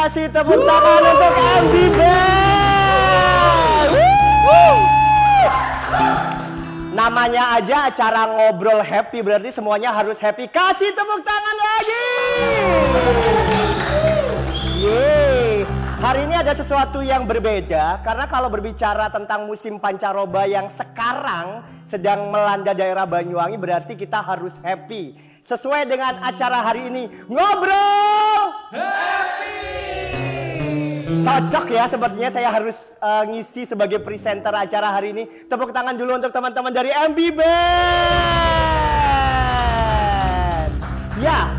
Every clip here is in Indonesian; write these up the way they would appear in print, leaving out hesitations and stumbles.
kasih tepuk tangan untuk MB Band. Namanya aja acara ngobrol happy, berarti semuanya harus happy. Kasih tepuk tangan lagi. Yeay. Hari ini ada sesuatu yang berbeda, karena kalau berbicara tentang musim pancaroba yang sekarang sedang melanda daerah Banyuwangi, berarti kita harus happy. Sesuai dengan acara hari ini, ngobrol happy. Cocok ya, sepertinya saya harus ngisi sebagai presenter acara hari ini. Tepuk tangan dulu untuk teman-teman dari MB Band. Ya,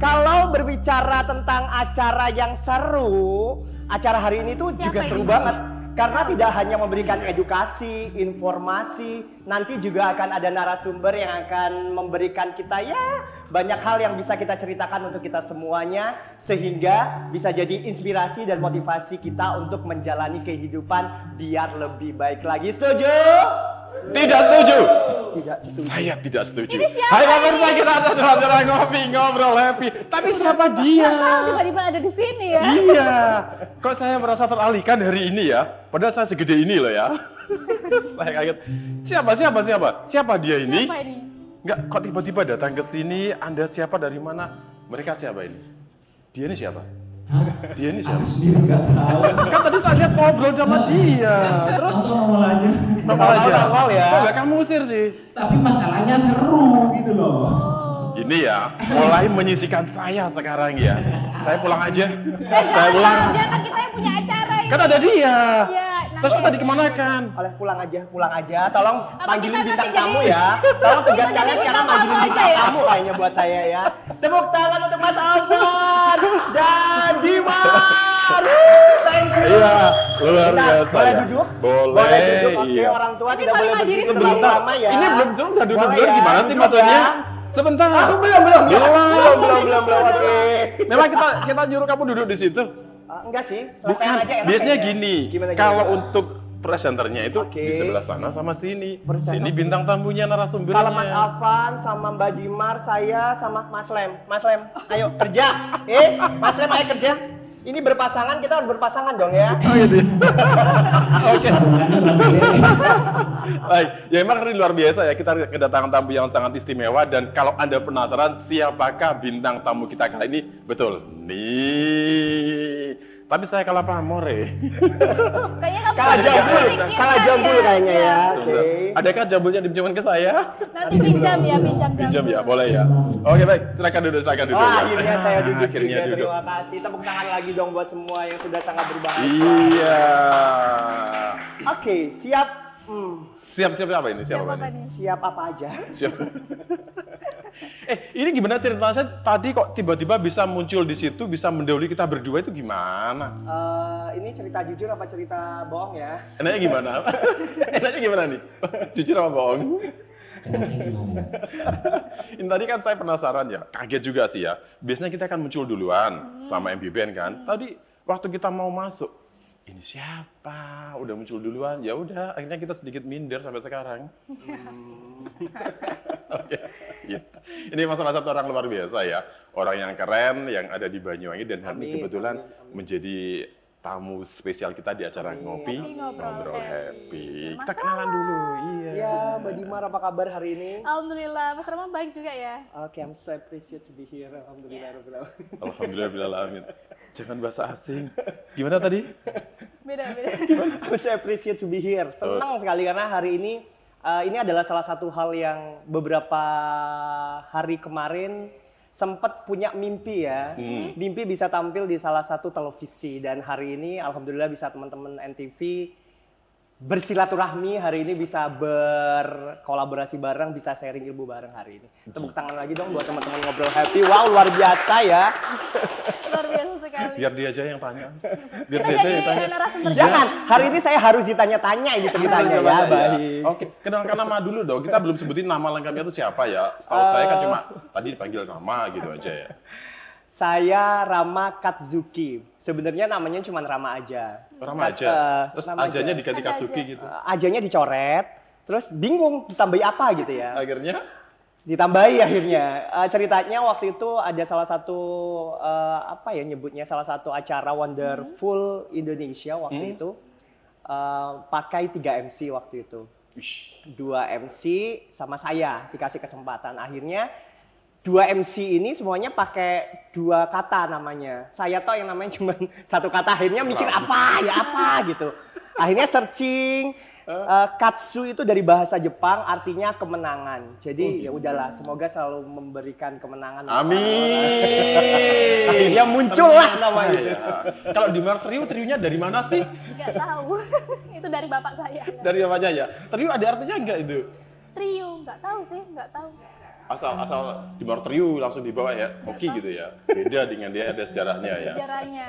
kalau berbicara tentang acara yang seru, acara hari ini tuh juga seru banget. Karena tidak hanya memberikan edukasi, informasi, nanti juga akan ada narasumber yang akan memberikan kita ya banyak hal yang bisa kita ceritakan untuk kita semuanya, sehingga bisa jadi inspirasi dan motivasi kita untuk menjalani kehidupan biar lebih baik lagi. Setuju? Tidak setuju. Tidak setuju. Saya tidak setuju. Hai pemirsa, kita ada dalam acara ngopi ngobrol happy. Tapi siapa dia? Tiba-tiba ada di sini ya. Iya. Kok saya merasa teralihkan hari ini ya? Padahal saya segede ini loh ya. Saya kaget. Siapa? Siapa dia ini? Siapa ini? Enggak, kok tiba-tiba datang ke sini? Anda siapa, dari mana? Mereka siapa ini? Dia ini siapa? Dia ini siapa? Aku sendiri nggak tahu. Kan tadi tak lihat ngobrol sama dia. Terus Tahu nongol aja. nongol aja. Nongol ya. Kok nggak kamu usir sih? Tapi masalahnya seru gitu loh. Ini ya, mulai menyisikan saya sekarang ya. Saya pulang aja. Saya pulang. Dia kan kita yang punya acara ini. Kan ada dia. Iya. Terus kok tadi kemanakan? Oleh pulang aja. Tolong panggilin kita bintang nanti tamu jadi- ya. Tolong tugas Kita kalian jadi sekarang bintang panggilin tamu bintang aja ya. tamu kayaknya buat saya ya. Tepuk tangan untuk Mas Alvan dan Dimar. Thank you. Iya, luar Bentar, biasa. boleh ya. duduk? Boleh, duduk. Oke, iya. orang tua tidak paling boleh berdiri mandiri sebelum sekali. lama ya. Ini belum udah duduk Boleh dulu ya, gimana sih duduk maksudnya? ya. Sebentar. Belum. Oke. Memang kita nyuruh kamu duduk di situ. Enggak sih, selesai Bukan. aja enak Biasanya kayaknya. gini. Gimana? Kalau untuk presenternya itu Oke. di sebelah sana sama sini. Presenter Sini sini. bintang tamunya, narasumbernya. Kalau Mas Alvan sama Mbak Dimar, saya sama Mas Lem. Mas Lem, ayo kerja. Mas Lem ayo kerja. Ini berpasangan, kita harus berpasangan dong ya. Oh gitu. Oke. Sambungannya lebih. Baik, ya emang ini luar biasa ya, kita kedatangan tamu yang sangat istimewa. Dan kalau Anda penasaran siapakah bintang tamu kita kali ini, betul, nih. Tapi saya kalah pamor ya. Kayaknya kamu Kalah harus jambul, disingkirkan kalah jambul kayaknya ya. Oke. Sebentar. Adakah jambulnya dipinjamkan ke saya? Nanti pinjam ya, pinjam. Pinjam ya, boleh ya. Oke baik, silakan duduk ya. Wah, akhirnya saya duduk Akhirnya juga. duduk. Terima kasih. Tepuk tangan lagi dong buat semua yang sudah sangat berbahagia. Iya. Oke, siap. Siap apa ini? Siap apa Siapa ini? nih? Siap apa aja? Siap. Ini gimana ceritanya? Saya tadi kok tiba-tiba bisa muncul di situ, bisa mendahului kita berdua, itu gimana? Ini cerita jujur apa cerita bohong ya? Enaknya gimana? Enaknya gimana nih? Jujur apa bohong? Enaknya gimana? Ini tadi kan saya penasaran ya, kaget juga sih ya. Biasanya kita akan muncul duluan sama MB Band kan. Tadi waktu kita mau masuk, ini siapa? Udah muncul duluan, ya udah. Akhirnya kita sedikit minder sampai sekarang. Oke, iya. Ini masalah satu orang luar biasa ya, orang yang keren yang ada di Banyuwangi dan hari ini Amin, kebetulan amin. menjadi tamu spesial kita di acara ngopi ngobrol happy. Kita kenalan dulu, iya. Ya, Mbak Dimar apa kabar hari ini? Alhamdulillah, Mas Rama baik juga ya. Oke, I'm so appreciate to be here. Alhamdulillah. Alhamdulillah. Jangan bahasa asing. Gimana tadi? Beda. I'm so appreciate to be here. Senang sekali karena hari ini adalah salah satu hal yang beberapa hari kemarin sempat punya mimpi ya. Mimpi bisa tampil di salah satu televisi dan hari ini alhamdulillah bisa teman-teman NTV bersilaturahmi, hari ini bisa berkolaborasi bareng, bisa sharing ilmu bareng hari ini. Tepuk tangan lagi dong buat teman-teman ngobrol happy. Wow, luar biasa ya. Luar biasa sekali. Biar dia aja yang tanya. Biar Kita dia aja yang jadi tanya. narasumber. Jangan, hari ini saya harus ditanya-tanya ini ceritanya ya. Iya. Baik. Oke, kenalkan nama dulu dong. Kita belum sebutin nama lengkapnya itu siapa ya. Setahu saya kan cuma tadi dipanggil nama gitu aja ya. Saya Rama Katsuki. Sebenarnya namanya cuma Rama aja. Rama aja. Terus Rama ajanya aja. diganti Ada Katsuki aja. gitu. Ajanya dicoret, terus bingung ditambahi apa gitu ya. Akhirnya Ditambahi akhirnya. Ceritanya waktu itu ada salah satu apa ya nyebutnya, salah satu acara Wonderful Indonesia waktu itu pakai 3 MC waktu itu. 2 MC sama saya dikasih kesempatan. Akhirnya 2 MC ini semuanya pakai 2 kata namanya. Saya toh yang namanya cuma 1 kata. Akhirnya mikir apa gitu. Akhirnya searching. Katsu itu dari bahasa Jepang artinya kemenangan. Jadi ya udahlah, semoga selalu memberikan kemenangan. Amin. Akhirnya muncullah namanya. Ya. Kalau di Mar Trio-nya dari mana sih? Nggak tahu. Itu dari bapak saya. Dari apanya ya? Trio ada artinya enggak itu? Trio, nggak tahu sih, nggak tahu. Asal di Mar Trio langsung dibawa ya, hoki gitu ya. Beda dengan dia ada sejarahnya ya. Sejarahnya.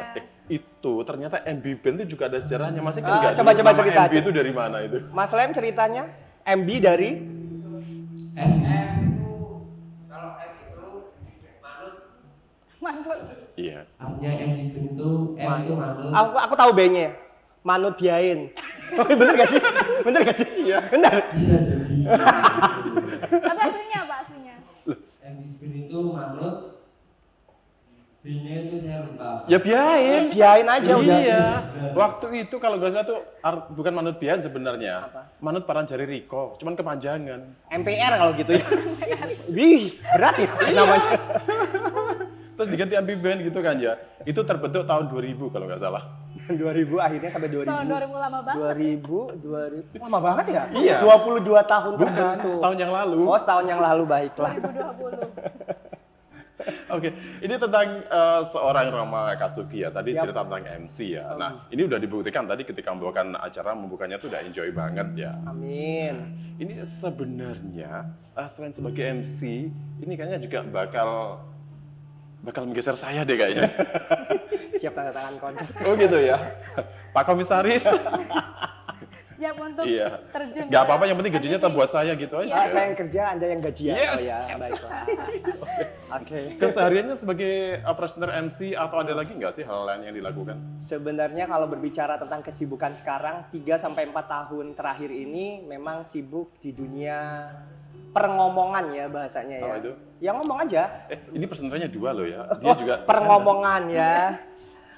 Itu ternyata MB Band itu juga ada sejarahnya. Masih kan enggak? Coba Nama cerita. MB itu dari mana itu? Mas Lem ceritanya MB dari Manut. Iya. Artinya MVP itu M itu manut. aku tahu B-nya. Manut biain. Bener gak sih? Bener gak sih? Iya. Bener. Bisa jadi. Tapi aslinya apa aslinya? MVP itu manut. B-nya itu saya lupa. Ya biain. Biain aja udah. Iya. Waktu itu kalau nggak salah tuh bukan manut biain sebenarnya. Apa? Manut Paranjari Riko, cuman kepanjangan. MPR kalau gitu ya. Wih, berat ya namanya. Terus diganti MB Band gitu kan ya. Itu terbentuk tahun 2000 kalau nggak salah. 2000 akhirnya sampai 2000. Tahun 2000 lama banget. 2000 lama banget ya? Iya. 22 tahun Bukan, terbentuk. setahun yang lalu. Oh, setahun yang lalu, baiklah. 2020. Oke, ini tentang seorang Rama Katsuki ya. Tadi Siap. cerita tentang MC ya. Nah, ini udah dibuktikan tadi ketika membawakan acara, membukanya tuh udah enjoy banget ya. Amin. Ini sebenarnya selain sebagai MC, ini kayaknya juga bakal menggeser saya deh kayaknya. Siap tanda tangan kontrak. Oh gitu ya, Pak Komisaris. Siap untuk Iya. terjun. Gak apa-apa, yang penting gajinya tetap buat saya gitu aja. Ah, saya yang kerja, Anda yang gajian. Yes. Oh ya, baiklah. Oke. Kesehariannya sebagai presenter MC atau ada lagi nggak sih hal lain yang dilakukan? Sebenarnya kalau berbicara tentang kesibukan sekarang, 3-4 tahun terakhir ini memang sibuk di dunia perngomongan ya bahasanya ya. Apa itu? Ya ngomong aja. Ini presenternya 2 loh ya. Dia juga Perngomongan ya.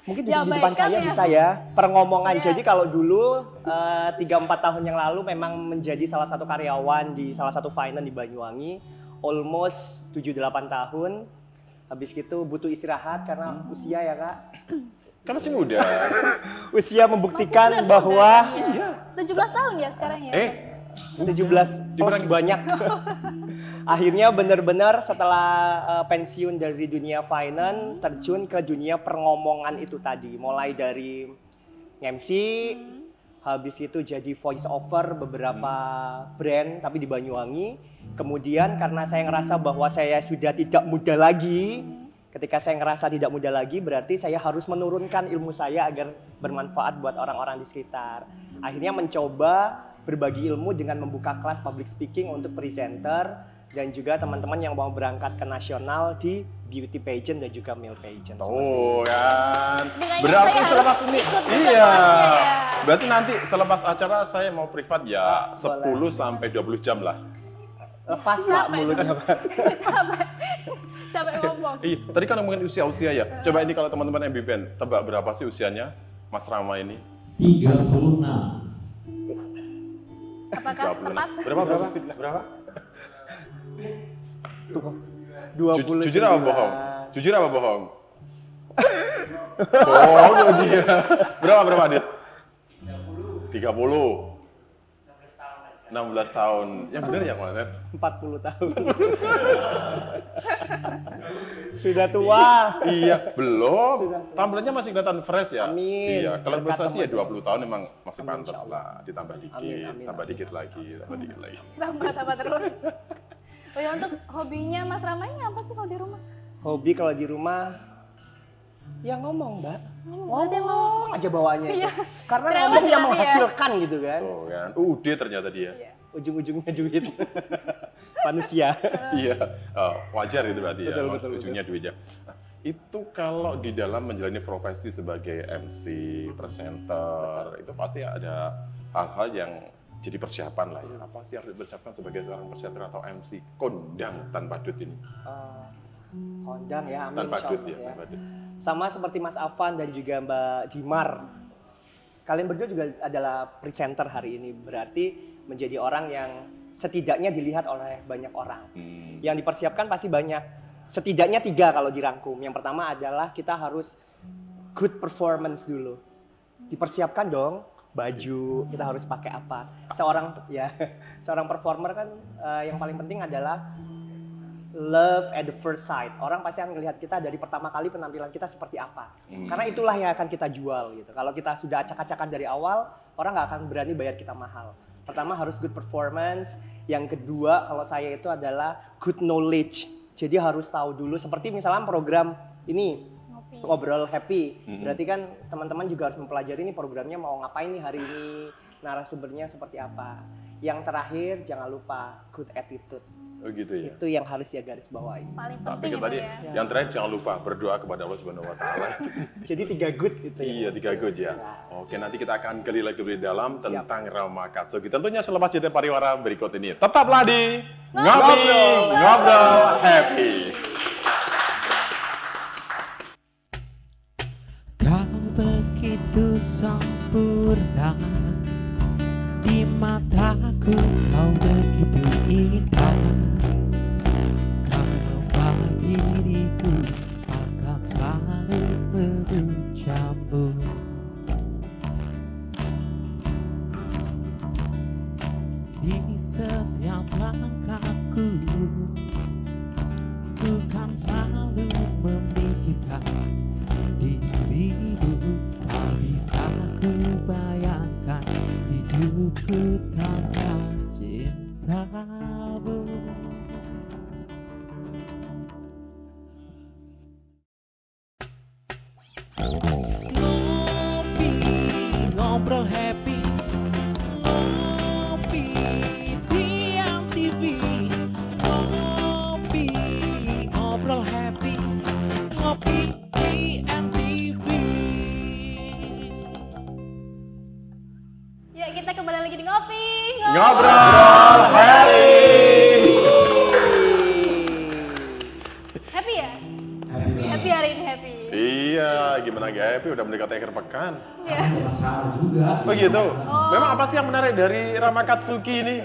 Mungkin di Ya, depan baik kan saya ya. bisa ya. Perngomongan. Iya. Jadi kalau dulu 3-4 tahun yang lalu memang menjadi salah satu karyawan di salah satu finance di Banyuwangi. Almost 7-8 tahun. Habis itu butuh istirahat karena usia ya Kak. kan masih muda. Usia membuktikan Masih muda bahwa dong, iya. 17 tahun ya sekarang ya. 17 Dikurang- banyak. Akhirnya benar-benar setelah pensiun dari dunia finance terjun ke dunia perngomongan itu tadi, mulai dari MC, habis itu jadi voice over beberapa brand tapi di Banyuwangi. Kemudian karena saya ngerasa bahwa saya sudah tidak muda lagi, ketika saya ngerasa tidak muda lagi berarti saya harus menurunkan ilmu saya agar bermanfaat buat orang-orang di sekitar. Akhirnya mencoba berbagi ilmu dengan membuka kelas public speaking untuk presenter dan juga teman-teman yang mau berangkat ke nasional di beauty pageant dan juga meal pageant. Tuh kan. Makanya Berarti saya selepas harus ini, ikut juga iya. kelasnya ya. Berarti nanti selepas acara saya mau privat ya Boleh. 10 sampai 20 jam lah. Lepas Pak Capek mulutnya dong. Pak. Capek ngomong. Iya, tadi kan ngomongin usia-usia ya. Coba ini kalau teman-teman MB Band, tebak berapa sih usianya Mas Rama ini? 36. Apakah 26. tepat? Berapa? 29. Jujur apa bohong? Jujur apa bohong? Bohong loh dia. Berapa Adit? 30. 16 tahun. Yang benar yang mana? 40 tahun. Sudah tua. Iya, belum. Sudah. Tampilannya masih kelihatan fresh ya. Amin. Iya, kalau Berkat prestasi ya teman-teman. 20 tahun memang masih Amin, pantas insya Allah. lah. Ditambah dikit, Amin, tambah amin. dikit lagi, tambah dikit lagi. Tambah terus. Oh ya, untuk hobinya Mas Rama ini apa sih kalau di rumah? Hobi kalau di rumah ya ngomong, Mbak. Berarti emang Ngomong aja bawaannya itu. Iya. Karena Cerewet ngomong yang berarti ya. menghasilkan gitu kan. Tuh kan. Udah ternyata dia. Iya. Ujung-ujungnya duit. Manusia. Iya, wajar itu berarti ya. Betul, betul, Ujungnya duit ya. Nah, itu kalau di dalam menjalani profesi sebagai MC, presenter, itu pasti ada hal-hal yang jadi persiapan lah ya. Apa sih yang harus dipersiapkan sebagai seorang presenter atau MC kondang tanpa dut ini? Kondang ya, amin. Tanpa dut insyaallah ya, tanpa dut. Sama seperti Mas Afan dan juga Mbak Dimar. Kalian berdua juga adalah presenter hari ini. Berarti menjadi orang yang setidaknya dilihat oleh banyak orang. Yang dipersiapkan pasti banyak. Setidaknya 3 kalau dirangkum. Yang pertama adalah kita harus good performance dulu. Dipersiapkan dong baju, kita harus pakai apa. Seorang performer kan yang paling penting adalah love at the first sight. Orang pasti akan melihat kita dari pertama kali penampilan kita seperti apa. Karena itulah yang akan kita jual gitu. Kalau kita sudah acak-acakan dari awal, orang nggak akan berani bayar kita mahal. Pertama harus good performance. Yang kedua kalau saya itu adalah good knowledge. Jadi harus tahu dulu seperti misalnya program ini ngobrol happy. Berarti kan teman-teman juga harus mempelajari ini programnya mau ngapain nih hari ini, narasumbernya seperti apa. Yang terakhir jangan lupa good attitude. Oh gitu ya. Itu yang harus ya garis bawahi. Paling Tak penting pikir itu tadi ya. yang terakhir jangan lupa berdoa kepada Allah Subhanahu wa taala. Jadi 3 good gitu ya. Iya, 3 good ya. Oke, nanti kita akan gali lagi lebih dalam tentang Rama Katsuki. Tentunya selepas jeda pariwara berikut ini. Tetaplah di Ngobrol Happy. Kau begitu sempurna, di mataku kau begitu indah. Kau bagi diriku akan selalu berjambu. Di setiap langkahku, ku kan selalu memikirkan dirimu. Tak bisa ku bayangkan hidupku tanpa cintamu. Ngopi, ngobrol happy. Ngopi di MTV. Ngopi, ngobrol happy. Ngopi di MTV. Ya, kita kembali lagi di Ngopi. Ngobrol Happy. Happy ya? Happy banget. Happy hari ini, happy. Iya, gimana gak happy udah mendekati akhir pekan. Ya. Udah masalah juga. Oh gitu. Memang apa sih yang menarik dari Rama Katsuki ini?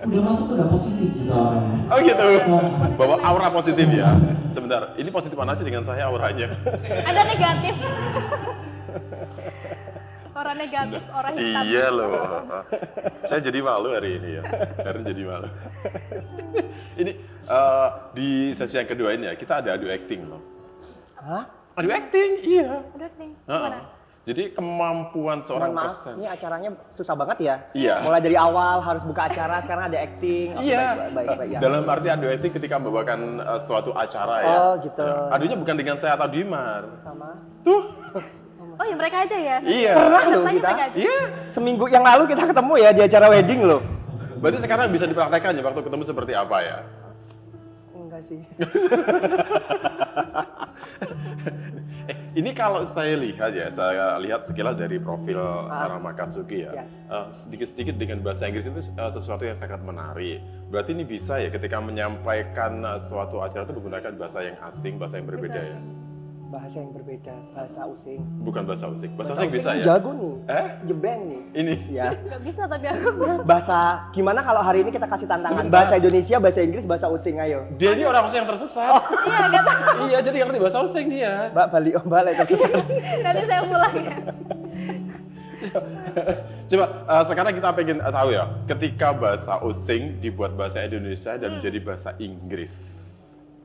Udah masuk udah positif juga orangnya. Oh gitu. Bawa aura positif ya. Sebentar, ini positif mana sih dengan saya auranya? Ada negatif. Orang negatif, orang hitam. Iya loh. Saya jadi malu hari ini ya. Hari ini jadi malu. Ini di sesi yang kedua ini ya, kita ada adu acting loh. Hah? Adu acting, iya. Udah nih. Heeh. Gimana? Jadi kemampuan seorang Mohon maaf, presenter. ini acaranya susah banget ya. Iya. Mulai dari awal harus buka acara, sekarang ada acting. Oke, Iya. baik ya. Dalam arti adu acting ketika membawakan suatu acara ya. Oh, gitu. Ya. Adunya bukan dengan saya atau Dimar. Sama. Tuh. Oh ya mereka aja ya? Iya. Pernah loh Pesertanya kita. mereka aja? Iya. Seminggu yang lalu kita ketemu ya di acara wedding loh. Berarti sekarang bisa dipraktekkan ya waktu ketemu seperti apa ya? Enggak sih. Ini kalau saya lihat ya, saya lihat sekilas dari profil Rama Katsuki ya, Yes. sedikit-sedikit dengan bahasa Inggris itu sesuatu yang sangat menarik. Berarti ini bisa ya ketika menyampaikan suatu acara itu menggunakan bahasa yang asing, bahasa yang berbeda ya? Bahasa yang berbeda, bahasa using. Bukan bahasa using, bahasa using bisa kan ya? jago nih. Jebeng nih. Ini? Ya. Gak bisa tapi aku bilang. Bahasa gimana kalau hari ini kita kasih tantangan Sebentar. bahasa Indonesia, bahasa Inggris, bahasa using ayo. Dia ini orang using yang tersesat. Iya gak tahu. Iya, jadi ngerti bahasa using dia. Mbak Bali Balik tersesat. Nanti saya pulang ya. Coba sekarang kita pengen tahu ya, ketika bahasa using dibuat bahasa Indonesia dan menjadi bahasa Inggris.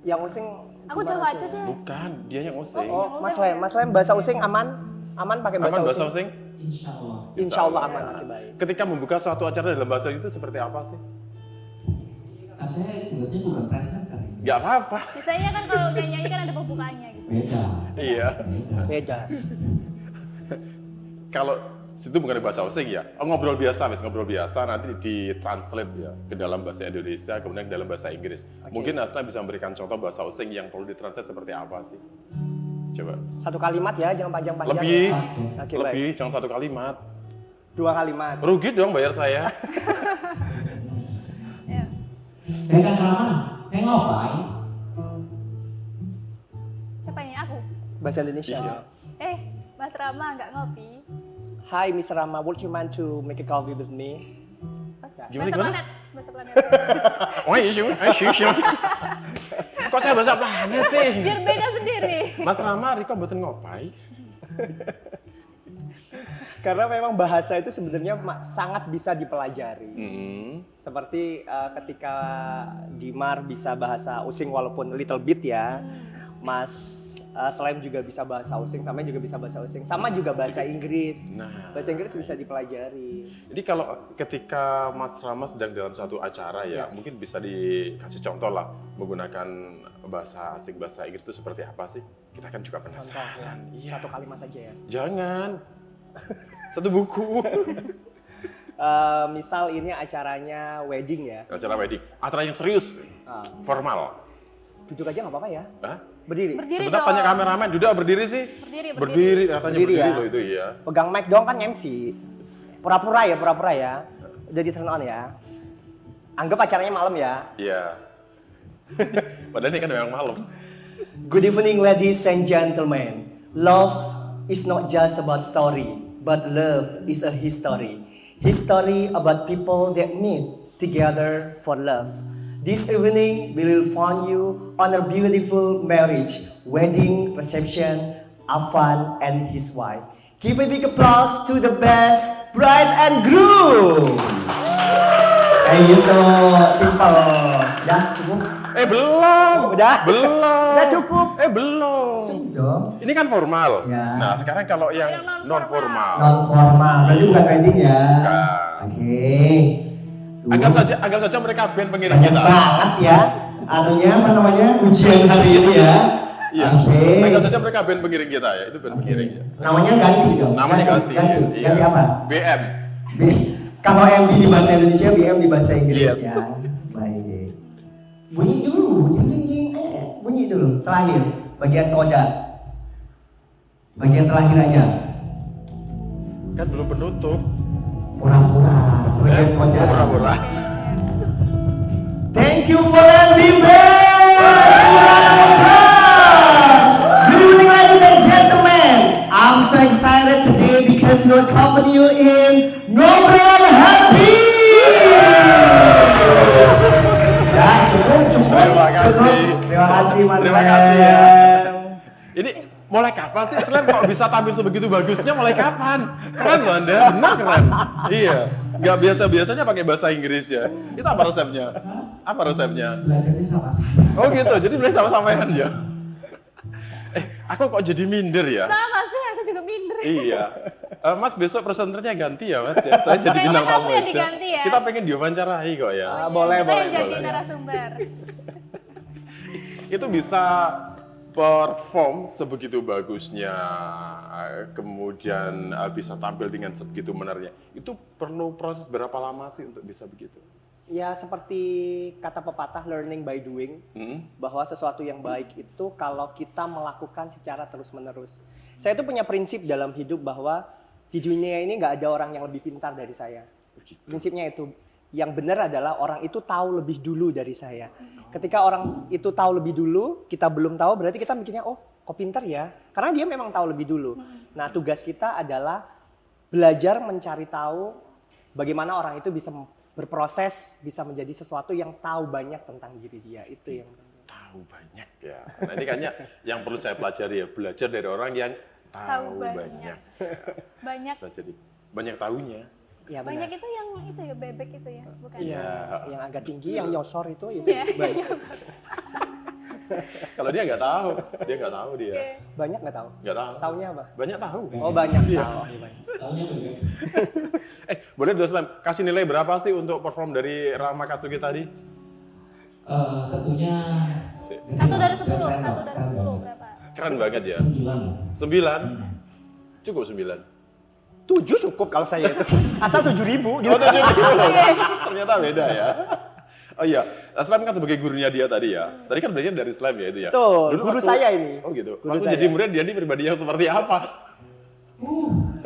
Yang using Aku gimana coba tuh? aja deh. Bukan, dia yang using. Oh, Mas Lem bahasa using aman? Aman pakai bahasa Apa bahasa using? using? Insya Allah. Insya Allah aman, oke baik. Ketika membuka suatu acara dalam bahasa itu seperti apa sih? Kan saya tugasnya bukan presenter. Gak apa-apa. Biasanya kan kalau nyanyi kan ada pembukaannya gitu. Beda. Iya. Beda. Beda. Kalau situ bukan bahasa using ya, ngobrol biasa, ngobrol biasa nanti ditranslate ya ke dalam bahasa Indonesia, kemudian ke dalam bahasa Inggris. Mungkin Asna bisa memberikan contoh bahasa using yang perlu ditranslate seperti apa sih? Coba. Satu kalimat ya, jangan panjang-panjang. Lebih, Ya. Oke, baik. lebih, jangan satu kalimat. 2 kalimat. Rugi dong bayar saya. Ya. Kang Rama, ngapain? Siapa ini? Aku? Bahasa Indonesia dong. Mas Rama nggak ngopi? Hi Miss Rama, would you mind to make a coffee with me? Gimana, Bahasa gimana? planet. Bahasa planet. Oh iya, sih. Kok saya bahasa planet sih? Biar beda sendiri. Mas Rama, Riko mboten ngopai. Karena memang bahasa itu sebenarnya sangat bisa dipelajari. Seperti ketika Dimar bisa bahasa Using walaupun little bit ya, Mas Slime juga bisa bahasa Using, Tame juga bisa bahasa Using, sama juga bahasa Inggris. Nah, Bahasa Inggris bisa dipelajari. jadi kalau ketika Mas Rama sedang dalam satu acara ya, mungkin bisa dikasih contoh lah menggunakan bahasa asing, bahasa Inggris itu seperti apa sih? Kita kan juga Contoh ya, penasaran. Iya. satu kalimat aja ya. Jangan. Satu buku. Misal ini acaranya wedding ya, Acara wedding. Acara yang serius, formal. duduk aja nggak apa-apa ya, Hah? berdiri. Berdiri Sebentar dong. tanya kameramen, duduk berdiri sih? Berdiri. Berdiri, katanya Berdiri berdiri ya. loh itu ya. Pegang mic dong kan MC. Pura-pura ya. Udah di turn on ya. Anggap acaranya malam ya. Iya. Padahal ini kan memang malam. Good evening ladies and gentlemen. Love is not just about story, but love is a history. History about people that meet together for love. This evening we will find you on a beautiful marriage, wedding reception, Afan and his wife. Give a big applause to the best bride and groom. Kayak gitu, simple. Udah cukup. Belum. Udah? Belum. Udah cukup. Belum. Cukup dong. Ini kan formal. Ya. Nah, sekarang kalau yang Yang non non-formal. formal. Non formal, berarti bukan wedding ya? Bukan. Oke. Anggap saja mereka band pengiring Banyak kita. banget ya. Anunya apa namanya? Ujian hari ini ya. Iya. Oke. Anggap saja mereka band pengiring kita ya. Itu band pengiring ya. Namanya ganti dong. Namanya ganti. Ganti, Iya. ganti apa? BM. Kalau MD di bahasa Indonesia, BM di bahasa Inggris Yes. ya. Baik. Bunyi dulu, jeng jeng jeng. Bunyi dulu. Terakhir, bagian koda. Bagian terakhir aja. Kan belum penutup. Pura-pura. Bagian koda. Pura-pura. Thank you for MB Good evening, ladies and gentlemen. I'm so excited today because we'll accompany you in Ngobrol Happy. Ya, cukup. Terima kasih. Terima kasih, Mas. Terima kasih ya. Ren. Ini mulai kapan sih Slam kok bisa tampil sebegitu bagusnya? Mulai kapan? Keren loh Anda, benar keren. Iya, nggak biasa-biasanya pakai bahasa Inggris ya. Itu apa resepnya? Apa resepnya? Belajarnya sama saya. Oh gitu, jadi boleh sama-samain ya? Aku kok jadi minder ya? Sama sih, aku juga minder. Iya. Mas besok presenternya ganti ya Mas ya? Saya jadi Kayaknya bintang kamu tamu yang aja. diganti ya? Kita pengen diwawancarai kok ya. Boleh, Kita boleh, yang jadi boleh. narasumber. Itu bisa perform sebegitu bagusnya, kemudian bisa tampil dengan sebegitu menariknya. Itu perlu proses berapa lama sih untuk bisa begitu? Ya seperti kata pepatah learning by doing, bahwa sesuatu yang baik itu kalau kita melakukan secara terus-menerus. Saya itu punya prinsip dalam hidup bahwa di dunia ini nggak ada orang yang lebih pintar dari saya. Prinsipnya itu, yang benar adalah orang itu tahu lebih dulu dari saya. Ketika orang itu tahu lebih dulu, kita belum tahu, berarti kita mikirnya, oh kok pintar ya? Karena dia memang tahu lebih dulu. Nah tugas kita adalah belajar mencari tahu bagaimana orang itu bisa berproses, bisa menjadi sesuatu yang tahu banyak tentang diri dia. Itu yang Tahu banyak ya. Nah ini kayaknya yang perlu saya pelajari ya, belajar dari orang yang tahu banyak. Banyak. Bisa jadi banyak tahunya. ya Banyak benar. itu yang itu ya, bebek itu ya, bukan? Iya. Yang agak tinggi, yang nyosor itu Iya. banyak. Kalau dia nggak tahu dia. Oke. Banyak nggak tahu? Nggak tahu. Taunya apa? Banyak tahu. Oh banyak Iya. tahu. Oh, iya, banyak. Taunya bebek. Boleh dong Slam, kasih nilai berapa sih untuk perform dari Rama Katsuki tadi? Tentunya Sip. 1 dari 10 berapa? Keren banget ya. 9. 9? Cukup 9. 7 cukup kalau saya itu. Asal 7.000 gitu. Oh, 7. Ternyata beda ya. Oh iya, Slam kan sebagai gurunya dia tadi ya. Tadi kan belajar dari Slam ya itu ya. Betul, guru saya ini. Oh gitu. Guru Waktu saya. jadi murid dia ini pribadi yang seperti apa?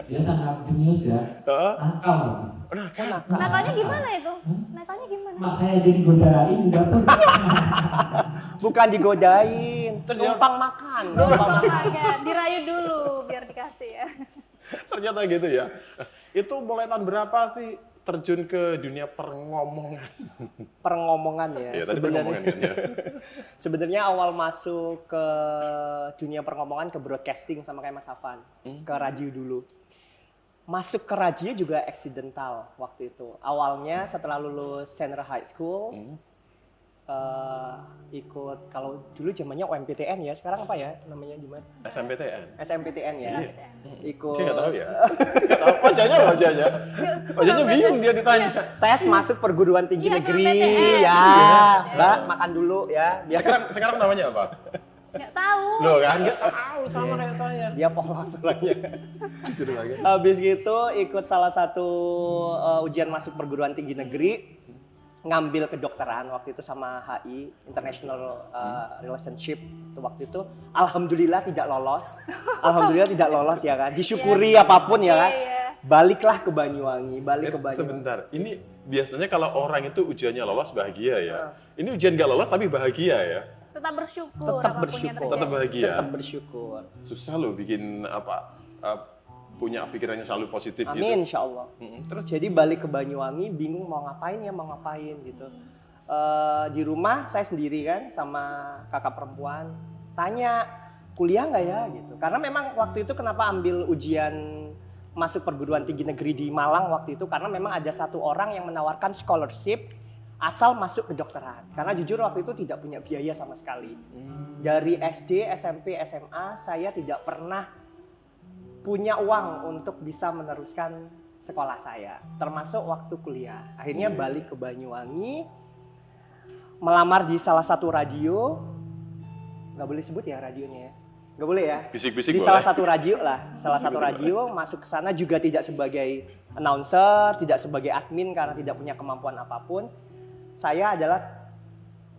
Dia sangat jenius ya. Heeh. Nakal. Nah, kan. Nakalnya gimana itu? Nakalnya gimana? Mak saya jadi godain di dapur. Bukan digodain, numpang makan. Numpang makan. Agak dirayu dulu biar dikasih ya. Ternyata gitu ya. Itu mulai tahun berapa sih terjun ke dunia perngomongan? Perengomongan ya. Ya, tadi perngomongan kan ya. Sebenarnya awal masuk ke dunia perngomongan ke broadcasting sama kayak Mas Afan, ke radio dulu. Masuk ke radio juga accidental waktu itu. Awalnya setelah lulus Senior High School, ikut kalau dulu zamannya OMPTN ya, sekarang apa ya namanya gimana? SMPTN. SMPTN ya. Ikut Dia nggak tahu ya. Nggak tahu. Wajahnya. Wajahnya bingung dia ditanya. tes masuk perguruan tinggi Iya, negeri SMPTN. ya. Mbak makan dulu ya. Biar Sekarang namanya apa? Nggak tahu. Loh kan nggak tahu sama kayak saya. dia polos orangnya. Jujur lagi. Habis gitu ikut salah satu ujian masuk perguruan tinggi negeri, ngambil kedokteran waktu itu sama HI International Relationship itu waktu itu. Alhamdulillah tidak lolos. Alhamdulillah tidak lolos ya kan. Disyukuri apapun ya kan. Iya. Baliklah ke Banyuwangi, balik ke Banyuwangi. Sebentar, ini biasanya kalau orang itu ujiannya lolos bahagia ya. Ini ujian nggak lolos tapi bahagia ya. Tetap bersyukur. Tetap apapun yang bersyukur. terjadi. Tetap bahagia. Tetap bersyukur. Susah loh bikin punya pikirannya selalu positif gitu. Amin insya Allah. Terus Jadi balik ke Banyuwangi, bingung mau ngapain gitu. Di rumah saya sendiri kan sama kakak perempuan, tanya kuliah nggak ya gitu. Karena memang waktu itu kenapa ambil ujian masuk perguruan tinggi negeri di Malang waktu itu, karena memang ada satu orang yang menawarkan scholarship asal masuk kedokteran. Karena jujur waktu itu tidak punya biaya sama sekali. Dari SD, SMP, SMA saya tidak pernah punya uang untuk bisa meneruskan sekolah saya, termasuk waktu kuliah. Akhirnya balik ke Banyuwangi, melamar di salah satu radio, nggak boleh sebut ya radionya ya, nggak boleh ya. Bisik-bisik Di boleh. salah satu radio lah, salah satu radio masuk ke sana juga tidak sebagai announcer, tidak sebagai admin karena tidak punya kemampuan apapun. Saya adalah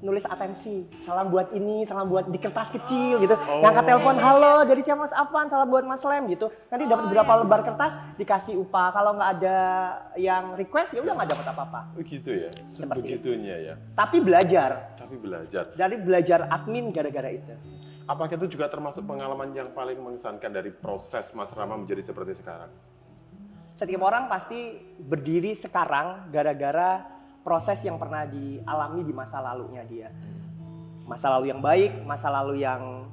nulis atensi, salam buat ini, salam buat di kertas kecil gitu. Ngangkat telepon, halo dari siapa Mas Afan, salam buat Mas Lem gitu. Nanti dapat berapa lembar kertas, dikasih upah. Kalau nggak ada yang request ya udah nggak dapat apa-apa. Begitu ya, sebegitunya ya. Tapi belajar, Tapi belajar. dari belajar admin gara-gara itu. Apakah itu juga termasuk pengalaman yang paling mengesankan dari proses Mas Rama menjadi seperti sekarang? Setiap orang pasti berdiri sekarang gara-gara proses yang pernah dialami di masa lalunya dia. Masa lalu yang baik, masa lalu yang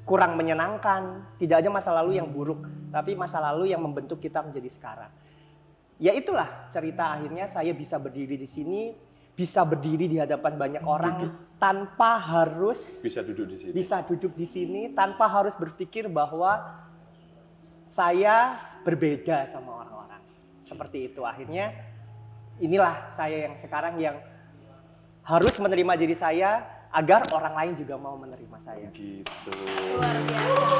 kurang menyenangkan. Tidak ada masa lalu yang buruk, tapi masa lalu yang membentuk kita menjadi sekarang. Ya itulah cerita akhirnya saya bisa berdiri di sini, bisa berdiri di hadapan banyak orang tanpa harus Bisa duduk di sini. bisa duduk di sini, tanpa harus berpikir bahwa saya berbeda sama orang-orang. Seperti itu akhirnya. Inilah saya yang sekarang yang harus menerima diri saya agar orang lain juga mau menerima saya. Gitu. Luar biasa.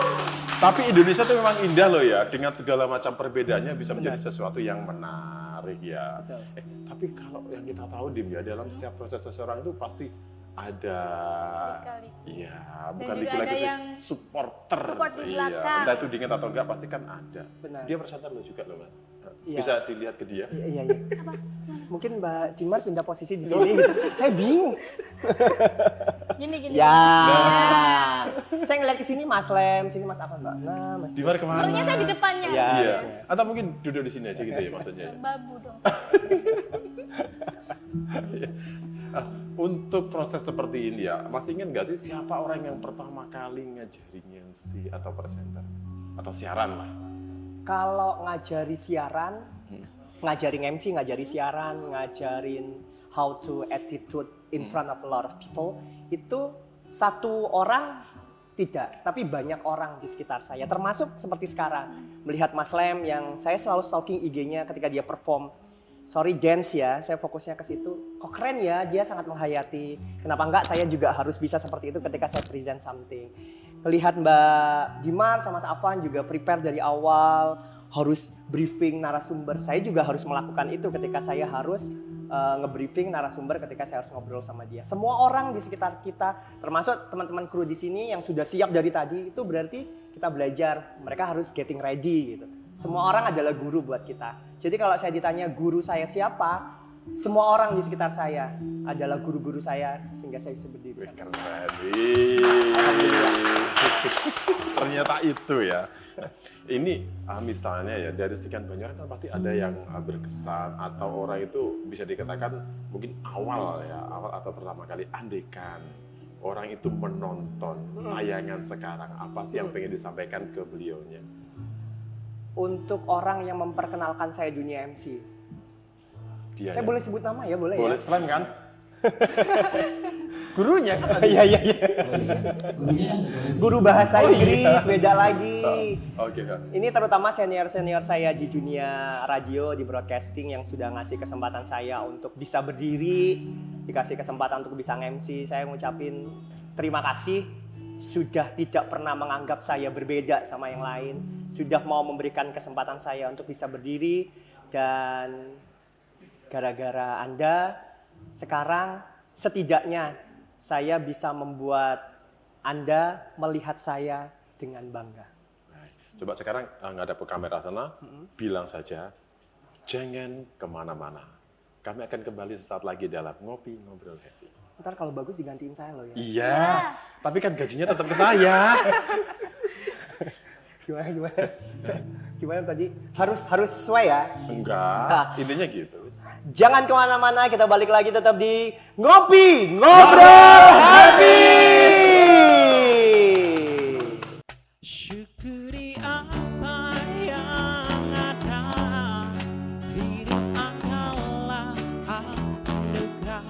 Tapi Indonesia tuh memang indah loh ya, dengan segala macam perbedaannya bisa menjadi sesuatu yang menarik ya. Betul. Tapi kalau yang kita tahu Dim ya, dalam setiap proses seseorang itu pasti ada, Lika-liku. iya, Dan bukan juga lagi-lagi ada sih, yang supporter. support di Iya, belakang. entah itu diingat atau enggak pasti kan ada. Benar. Dia bersadar lo juga loh Mas. Iya. Bisa dilihat ke dia. Iya. Mungkin Mbak Cimar pindah posisi di sini gitu. Saya bingung. Gini. Ya. Saya ngeliat ke sini Mas Lem, sini Mas apa Mbak? Nah, Mas. Dimar kemana? Sebenarnya saya di depannya. Iya. Iya. biasanya. Atau mungkin duduk di sini aja gitu ya maksudnya. Babu dong. Untuk proses seperti ini ya, masih ingat nggak sih siapa orang yang pertama kali ngajarin MC atau presenter? Atau siaran lah? Kalau ngajari siaran, ngajarin MC, ngajari siaran, ngajarin how to attitude in front of a lot of people, itu satu orang tidak, tapi banyak orang di sekitar saya. Termasuk seperti sekarang, melihat Mas Lem yang saya selalu stalking IG-nya ketika dia perform. Sorry dance ya, saya fokusnya ke situ. Kok keren ya, dia sangat menghayati. Kenapa enggak saya juga harus bisa seperti itu ketika saya present something. Melihat Mbak Dimar sama Mas Afan juga prepare dari awal, harus briefing narasumber. Saya juga harus melakukan itu ketika saya harus nge-briefing narasumber ketika saya harus ngobrol sama dia. Semua orang di sekitar kita, termasuk teman-teman kru di sini yang sudah siap dari tadi, itu berarti kita belajar. Mereka harus getting ready gitu. Semua orang adalah guru buat kita. Jadi kalau saya ditanya guru saya siapa, semua orang di sekitar saya adalah guru-guru saya sehingga saya bisa berdiri. Wih, sampai keren. sekarang. Ternyata itu ya. Ini misalnya ya dari sekian banyak kan pasti ada yang berkesan atau orang itu bisa dikatakan mungkin awal atau pertama kali andekan orang itu menonton tayangan sekarang, apa sih yang pengen disampaikan ke beliaunya? Untuk orang yang memperkenalkan saya dunia MC. Dia Saya ya? boleh sebut nama ya, boleh, Boleh, ya? slam kan? Gurunya kan tadi? Iya. Oh, iya. Gurunya kan nggak boleh Guru bahasa Oh, iya. Inggris, beda lagi. Oke, Kak. Ini terutama senior-senior saya di dunia radio, di broadcasting yang sudah ngasih kesempatan saya untuk bisa berdiri, dikasih kesempatan untuk bisa nge-MC. Saya ngucapin terima kasih, sudah tidak pernah menganggap saya berbeda sama yang lain, sudah mau memberikan kesempatan saya untuk bisa berdiri, dan gara-gara Anda sekarang setidaknya saya bisa membuat Anda melihat saya dengan bangga. Coba sekarang ngadap ke kamera sana, bilang saja, jangan kemana-mana. Kami akan kembali sesaat lagi dalam Ngopi Ngobrol Happy. Ntar kalau bagus digantiin saya loh ya. Iya, tapi kan gajinya tetap ke saya. Gimana tadi? Harus sesuai ya. Enggak, intinya gitu. Jangan kemana-mana, kita balik lagi tetap di Ngopi Ngobrol Happy. Syukuri apa yang ada, hidup adalah anugerah.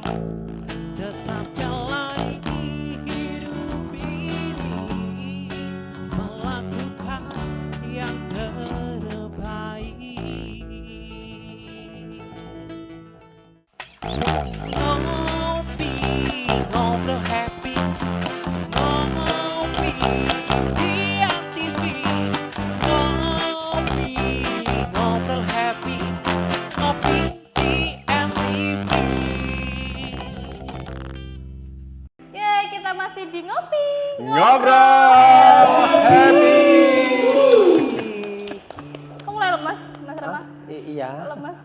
Tetap jalani hidup ini, melakukan yang terbaik. Ngopi, ngobrol happy. Ngopi di MTV. Ngopi, ngobrol happy. Ngopi di MTV. Ya, kita masih di Ngopi. Ngobrol Happy. Kok mulai lemas, Mas Rama? Iya. Lemas.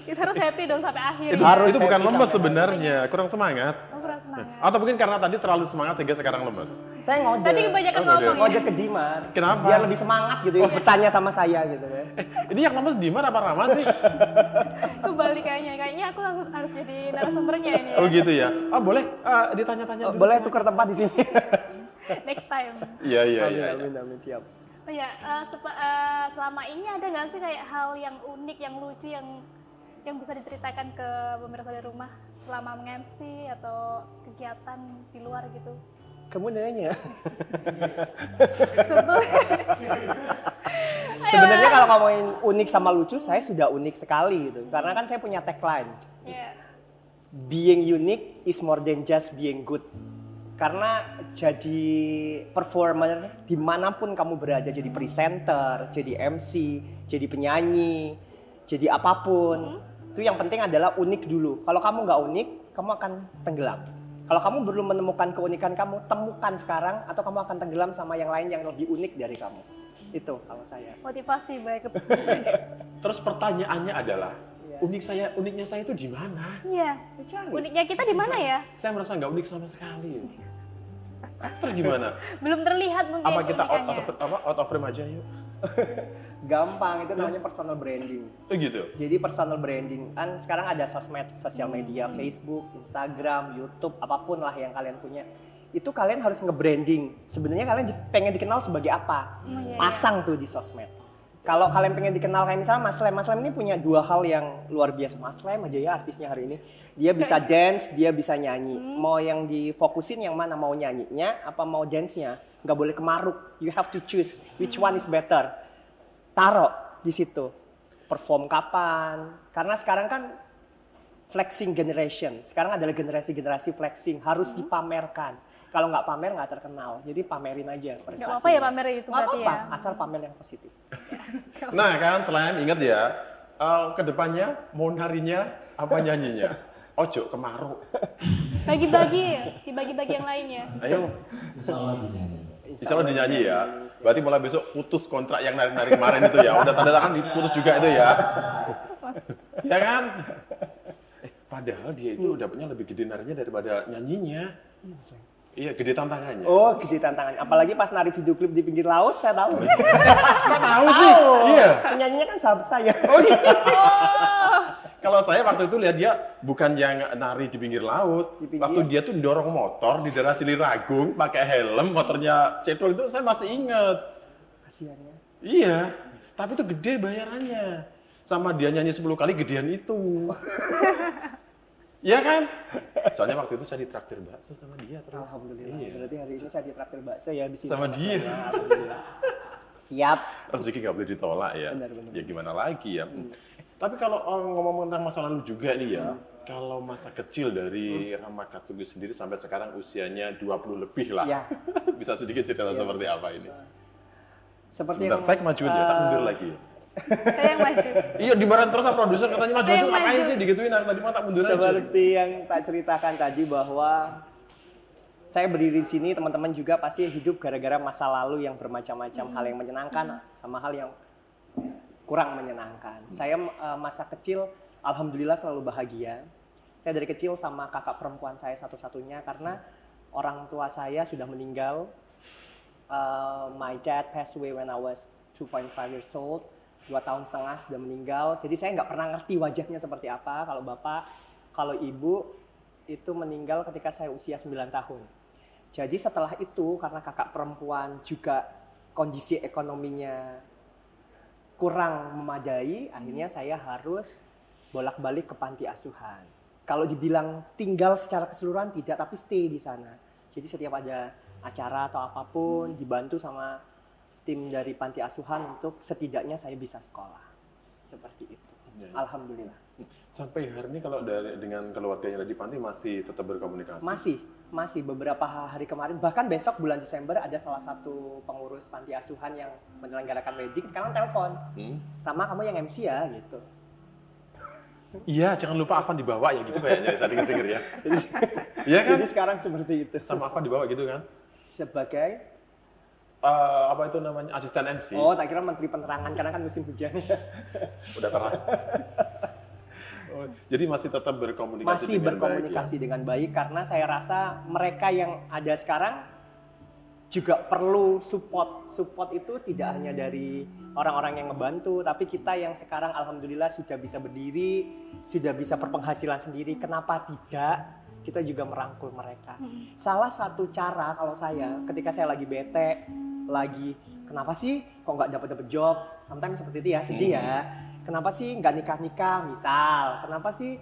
Kita harus happy dong sampai akhir. Itu, ya. itu bukan happy lemes sampai sebenarnya, kurang semangat. Oh, kurang semangat. Atau mungkin karena tadi terlalu semangat sehingga sekarang lemes. Saya ngode. Tadi kebanyakan Oh, ngode. ngomong ya. Ngode ke Dimar. Kenapa? Biar lebih semangat gitu ya, bertanya sama saya gitu ya. Ini yang lemes Dimar apa Rama sih? Kembali kayaknya aku harus jadi narasumbernya ini. Ya. Oh gitu ya. Ah boleh ditanya-tanya dulu. Boleh sama- tukar tempat di sini. Next time. Iya iya iya. Amin, siap. Oh ya, selama ini ada nggak sih kayak hal yang unik, yang lucu, yang bisa diceritakan ke pemirsa di rumah selama meng-MC atau kegiatan di luar gitu? Kamu nanya. Contoh. Sebenarnya kalau ngomongin unik sama lucu, saya sudah unik sekali gitu. Karena kan saya punya tagline. Ya. Being unique is more than just being good. Karena jadi performer dimanapun kamu berada, jadi presenter, jadi MC, jadi penyanyi, jadi apapun, itu yang penting adalah unik dulu. Kalau kamu nggak unik, kamu akan tenggelam. Kalau kamu belum menemukan keunikan kamu, temukan sekarang atau kamu akan tenggelam sama yang lain yang lebih unik dari kamu. Itu kalau saya. Motivasi baik. Terus pertanyaannya adalah uniknya saya itu di mana? Iya. Uniknya kita di mana ya? Saya merasa nggak unik sama sekali. Terus gimana? Belum terlihat mungkin. Apa kita keunikannya. out of frame aja yuk? Gampang, itu namanya personal branding. Oh gitu. Jadi personal branding kan sekarang ada sosial media, Facebook, Instagram, YouTube, apapun lah yang kalian punya. Itu kalian harus nge-branding. Sebenarnya kalian pengen dikenal sebagai apa? Iya, Pasang tuh di sosmed. Kalau kalian pengen dikenal kayak misalnya Mas Lem ini punya dua hal yang luar biasa. Mas Lem aja ya artisnya hari ini. Dia bisa dance, dia bisa nyanyi. Mau yang difokusin yang mana? Mau nyanyinya apa mau dance-nya? Nggak boleh kemaruk. You have to choose which one is better. Taruh di situ. Perform kapan? Karena sekarang kan flexing generation. Sekarang adalah generasi flexing, harus dipamerkan. Kalau nggak pamer nggak terkenal. Jadi pamerin aja prestasinya. Nggak apa-apa ya pamer itu Nggak berarti apa-apa, ya. asal pamer yang positif. Nah kan, selain ingat ya, kedepannya mau narinya apa nyanyinya? Ojo kemaru. Bagi-bagi yang lainnya. Ayo. Insya Allah dinyanyi. Insya Allah dinyanyi ya. Berarti mulai besok putus kontrak yang nari-nari kemarin itu ya. Udah tanda tangan diputus juga itu ya. Ya kan? Padahal dia itu dapatnya lebih gede narinya daripada nyanyinya. Iya, gede tantangannya. Oh, gede tantangan. Apalagi pas nari video klip di pinggir laut, saya tahu. Kok tahu sih? Iya. Penyanyinya kan sahabat saya. Oh iya. Kalau saya waktu itu lihat dia bukan yang nari di pinggir laut. Di pinggir. Waktu dia tuh dorong motor di daerah Siliragung, pakai helm, motornya cedol itu saya masih inget. Kasihannya. Iya, tapi itu gede bayarannya. Sama dia nyanyi 10 kali gedean itu. Iya kan? Soalnya waktu itu saya ditraktir bakso sama dia terus. Alhamdulillah. Iya. Berarti hari ini saya ditraktir bakso ya di sini. Sama dia. saya. Alhamdulillah. Siap. Rezeki nggak boleh ditolak ya. Benar. Ya gimana lagi ya. Tapi kalau ngomong tentang masa lalu juga nih ya. Kalau masa kecil dari Rama Katsugi sendiri sampai sekarang usianya 20 lebih lah. Ya. Bisa sedikit cerita seperti apa ini? Seperti Sebentar, saya kemajuin ya, tak mundur lagi ya. Saya yang maju. Iya, dimarahin terus sama produser katanya maju-maju Saya ngapain maju. sih digituin, tadi mah tak mundur aja. Seperti yang tak ceritakan tadi bahwa saya berdiri di sini, teman-teman juga pasti hidup gara-gara masa lalu yang bermacam-macam hal yang menyenangkan sama hal yang kurang menyenangkan. Saya masa kecil alhamdulillah selalu bahagia. Saya dari kecil sama kakak perempuan saya satu-satunya karena orang tua saya sudah meninggal. My dad passed away when I was 2.5 years old. 2 tahun setengah sudah meninggal. Jadi saya nggak pernah ngerti wajahnya seperti apa. Kalau bapak, kalau ibu itu meninggal ketika saya usia 9 tahun. Jadi setelah itu karena kakak perempuan juga kondisi ekonominya kurang memadai, akhirnya saya harus bolak-balik ke panti asuhan. Kalau dibilang tinggal secara keseluruhan tidak, tapi stay di sana. Jadi setiap ada acara atau apapun dibantu sama tim dari panti asuhan untuk setidaknya saya bisa sekolah. Seperti itu. Ya. Alhamdulillah. Sampai hari ini kalau dengan keluarganya di panti masih tetap berkomunikasi? Masih beberapa hari kemarin, bahkan besok bulan Desember ada salah satu pengurus panti asuhan yang menyelenggarakan wedding, sekarang telepon. Rama, kamu yang MC ya, gitu. Iya, jangan lupa Afan dibawa ya gitu kayaknya, saya denger ya. Iya kan? Jadi sekarang seperti itu. Sama Afan dibawa gitu kan? Sebagai Apa itu namanya, asisten MC. oh, tak kira menteri penerangan karena kan musim hujan. Udah terang. Oh, jadi masih tetap berkomunikasi Masih dengan berkomunikasi baik, ya? dengan baik karena saya rasa mereka yang ada sekarang juga perlu support. Support itu tidak hanya dari orang-orang yang ngebantu, tapi kita yang sekarang alhamdulillah sudah bisa berdiri, sudah bisa berpenghasilan sendiri. Kenapa tidak? Kita juga merangkul mereka. Salah satu cara kalau saya ketika saya lagi bete, lagi kenapa sih kok nggak dapat job? Sometimes seperti itu ya, sedih ya. Kenapa sih nggak nikah misal? Kenapa sih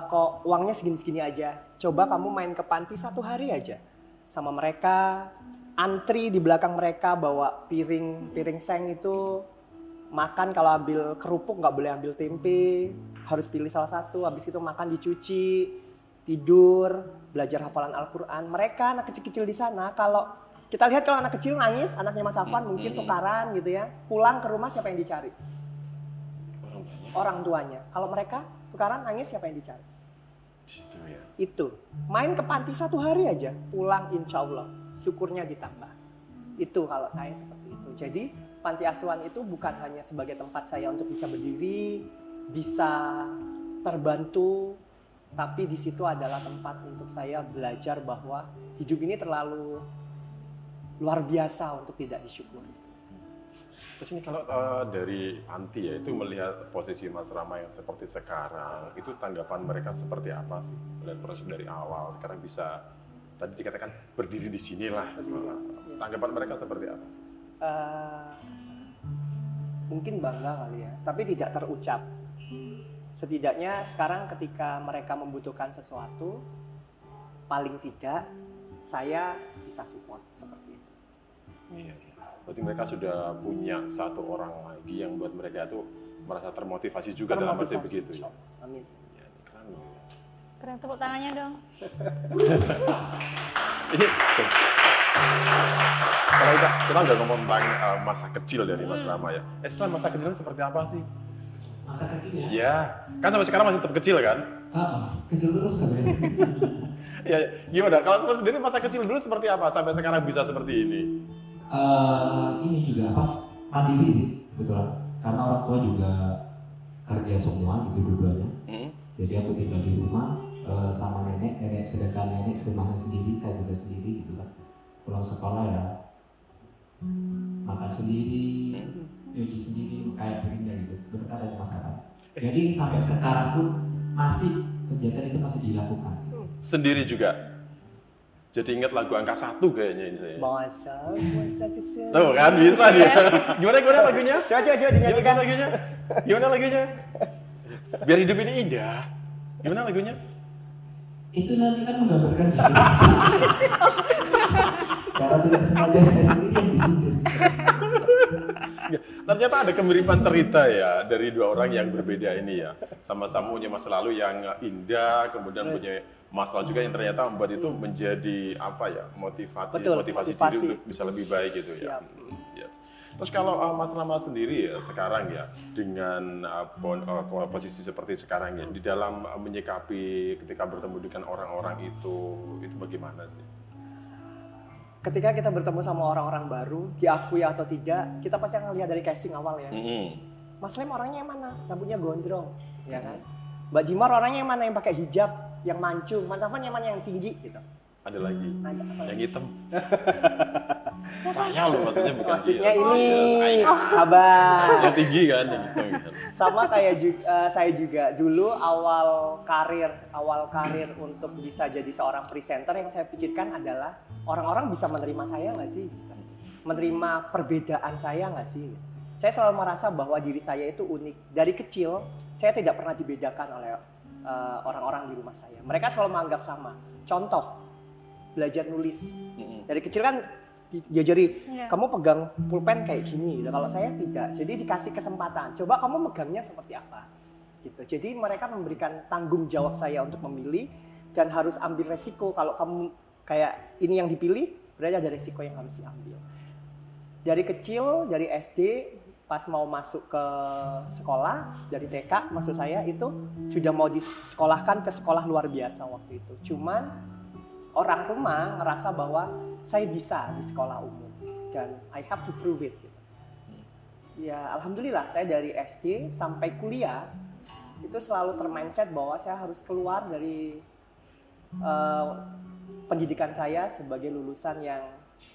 kok uangnya segini-segini aja? Coba kamu main ke panti 1 hari aja sama mereka, antri di belakang mereka bawa piring seng itu, makan kalau ambil kerupuk nggak boleh ambil tempe, harus pilih salah satu. Habis itu makan dicuci, tidur, belajar hafalan Al-Quran. Mereka anak kecil-kecil di sana, kalau kita lihat kalau anak kecil nangis, anaknya Mas Afan mungkin tukaran gitu ya, pulang ke rumah siapa yang dicari? Orang tuanya. Kalau mereka tukaran nangis siapa yang dicari? Gitu ya. Itu. Main ke panti 1 hari aja, pulang insya Allah. Syukurnya ditambah. Itu kalau saya seperti itu. Jadi panti asuhan itu bukan hanya sebagai tempat saya untuk bisa berdiri, bisa terbantu, tapi di situ adalah tempat untuk saya belajar bahwa hidup ini terlalu luar biasa untuk tidak disyukuri. Terus ini kalau dari panti ya, itu melihat posisi Mas Rama yang seperti sekarang, itu tanggapan mereka seperti apa sih? Melihat proses dari awal, sekarang bisa, tadi dikatakan berdiri di sinilah. Tanggapan mereka seperti apa? Mungkin bangga kali ya, tapi tidak terucap. Setidaknya sekarang ketika mereka membutuhkan sesuatu, paling tidak saya bisa support seperti itu. Iya. Berarti mereka sudah punya satu orang lagi yang buat mereka itu merasa termotivasi juga dalam arti begitu ya. Amin. Ya, keren ya. Keren, tepuk tangannya dong. Ini kalau kita udah ngomong tentang masa kecil dari Mas Rama ya. Setelah masa kecilnya seperti apa sih? Masa kecil ya? Ya, kan sampai sekarang masih tetap kecil kan? Kecil terus kan ya. Ya, gimana? Kalau Mas sendiri masa kecil dulu seperti apa sampai sekarang bisa seperti ini? Ini juga apa? Mandiri sih, kebetulan. Karena orang tua juga kerja semua gitu dua-duanya. Jadi aku tinggal di rumah sama nenek, sedangkan nenek rumahnya sendiri, saya juga sendiri gitu kan. Pulang sekolah ya makan sendiri, cuci sendiri, kayak begini gitu. Benar tadi Mas Avan. Jadi sampai sekarang pun masih kegiatan itu masih dilakukan. Sendiri juga. Jadi ingat lagu angka 1 kayaknya ini saya. Masa kesel. Tuh kan bisa dia. Gimana lagunya? Coba Gimana dinyanyikan. lagunya? Gimana lagunya? Biar hidup ini indah. Gimana lagunya? Itu nanti kan menggambarkan hidup. Sekarang tidak sengaja saya sendiri yang disindir. Ternyata ada kemiripan cerita ya dari dua orang yang berbeda ini ya. Sama-sama punya masa lalu yang indah, kemudian punya masalah juga yang ternyata membuat itu menjadi apa ya, motivasi Betul, diri motivasi. untuk bisa lebih baik gitu ya. Siap. Yes. Terus kalau Mas Rama sendiri ya sekarang ya dengan posisi seperti sekarang ya di dalam menyikapi ketika bertemu dengan orang-orang itu bagaimana sih? Ketika kita bertemu sama orang-orang baru, diakui atau tidak, kita pasti akan lihat dari casing awal ya. Mas Lem orangnya yang mana? Rambutnya gondrong, ya kan? Mbak Jimar orangnya yang mana? Yang pakai hijab, yang mancung. Mas Afan yang mana? Yang tinggi gitu. Ada lagi Ada apa yang lagi? hitam. Saya loh maksudnya bukan Maksudnya dia. ini, Saya. sabar. Yang tinggi kan yang hitam kan. Sama kayak saya juga dulu awal karir untuk bisa jadi seorang presenter yang saya pikirkan adalah orang-orang bisa menerima saya nggak sih, menerima perbedaan saya nggak sih. Saya selalu merasa bahwa diri saya itu unik. Dari kecil saya tidak pernah dibedakan oleh orang-orang di rumah saya. Mereka selalu menganggap sama. Contoh, belajar nulis. Dari kecil kan diajari, kamu pegang pulpen kayak gini gitu. Kalau saya tidak, jadi dikasih kesempatan. Coba kamu megangnya seperti apa, gitu. Jadi mereka memberikan tanggung jawab saya untuk memilih dan harus ambil resiko. Kalau kamu kayak ini yang dipilih, berarti ada resiko yang harus diambil. Dari kecil, dari SD, pas mau masuk ke sekolah, dari TK maksud saya itu sudah mau disekolahkan ke sekolah luar biasa waktu itu. Cuman orang rumah ngerasa bahwa saya bisa di sekolah umum dan I have to prove it. Gitu. Ya alhamdulillah saya dari SD sampai kuliah itu selalu termindset bahwa saya harus keluar dari pendidikan saya sebagai lulusan yang